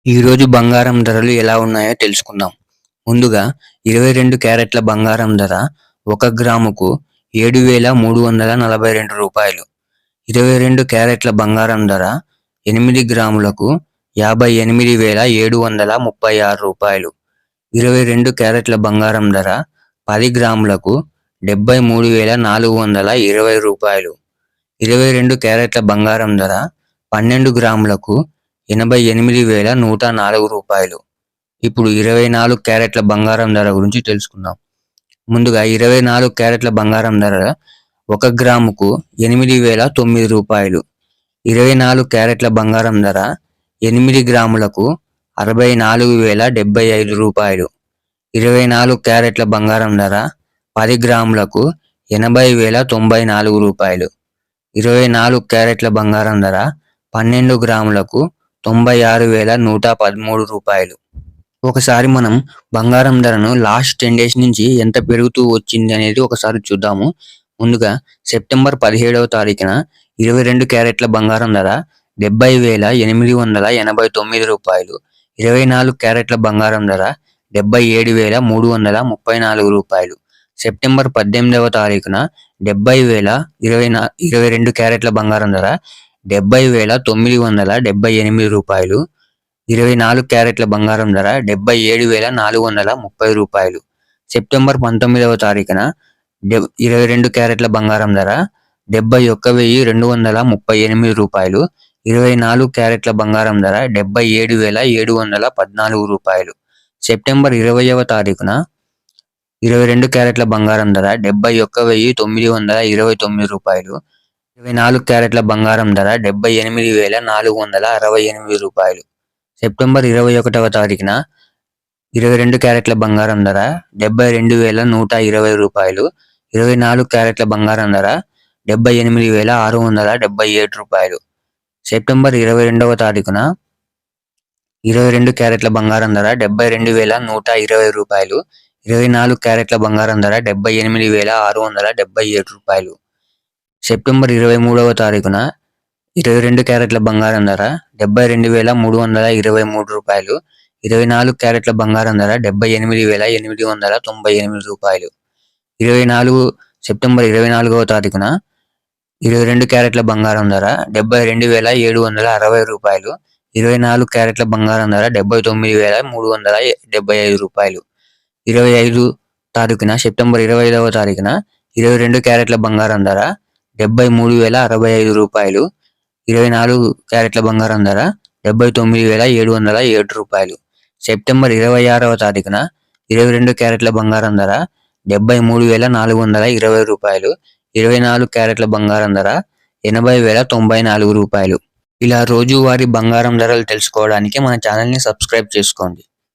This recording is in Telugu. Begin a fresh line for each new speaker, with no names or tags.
ఈరోజు బంగారం ధరలు ఎలా ఉన్నాయో తెలుసుకుందాం. ముందుగా 22 క్యారెట్ల బంగారం ధర 1 గ్రాముకు రూ. 7,342. 22 క్యారెట్ల బంగారం ధర 8 గ్రాములకు రూ. 58,736. 22 క్యారెట్ల బంగారం ధర 10 గ్రాములకు రూ. 73,420. 22 క్యారెట్ల బంగారం ధర 12 గ్రాములకు రూ. 88,104. ఇప్పుడు 24 క్యారెట్ల బంగారం ధర గురించి తెలుసుకుందాం. ముందుగా 24 క్యారెట్ల బంగారం ధర 1 గ్రాముకు రూ. 8,009. 24 క్యారెట్ల బంగారం ధర 8 గ్రాములకు రూ. 64,075. 24 క్యారెట్ల బంగారం ధర 10 గ్రాములకు రూ. 80,094. 24 క్యారెట్ల బంగారం ధర 12 గ్రాములకు రూ. 96,113. ఒకసారి మనం బంగారం ధరను లాస్ట్ 10 డేస్ నుంచి ఎంత పెరుగుతూ వచ్చింది అనేది ఒకసారి చూద్దాము. ముందుగా సెప్టెంబర్ 17వ తారీఖున 22 క్యారెట్ల బంగారం ధర 70,889 రూపాయలు. 24 క్యారెట్ల బంగారం ధర 77,334 రూపాయలు. సెప్టెంబర్ 18వ తారీఖున 22 క్యారెట్ల బంగారం ధర 70,978 రూపాయలు. 24 క్యారెట్ల బంగారం ధర 77,430 రూపాయలు. సెప్టెంబర్ 19వ తారీఖున 22 క్యారెట్ల బంగారం ధర 71,238 రూపాయలు. 24 క్యారెట్ల బంగారం ధర 77,714 రూపాయలు. సెప్టెంబర్ 20వ తారీఖున 22 క్యారెట్ల బంగారం ధర 71,929 రూపాయలు. 24 క్యారెట్ల బంగారం ధర 78,468 రూపాయలు. సెప్టెంబర్ 21వ తారీఖున 22 క్యారెట్ల బంగారం ధర 72,120 రూపాయలు. 24 క్యారెట్ల బంగారం ధర 78,677 రూపాయలు. సెప్టెంబర్ 22వ తారీఖున 22 క్యారెట్ల బంగారం ధర 72,120 రూపాయలు. 24 క్యారెట్ల బంగారం ధర 78,677 రూపాయలు. సెప్టెంబర్ 23వ తారీఖున 22 క్యారెట్ల బంగారం ధర 72,323 రూపాయలు. 24 క్యారెట్ల బంగారం ధర 78,898 రూపాయలు. సెప్టెంబర్ 24వ తారీఖున 22 క్యారెట్ల బంగారం ధర 72,760 రూపాయలు. 24 క్యారెట్ల బంగారం ధర 79,375 రూపాయలు. 25 తారీఖున సెప్టెంబర్ 25వ తారీఖున 22 క్యారెట్ల బంగారం ధర 73,065 రూపాయలు. 24 క్యారెట్ల బంగారం ధర 79,707 రూపాయలు. సెప్టెంబర్ 26వ తారీఖున 22 క్యారెట్ల బంగారం ధర 73,420 రూపాయలు. 24 క్యారెట్ల బంగారం ధర 80,094 రూపాయలు. ఇలా రోజువారీ బంగారం ధరలు తెలుసుకోవడానికి మన ఛానల్ని సబ్స్క్రైబ్ చేసుకోండి.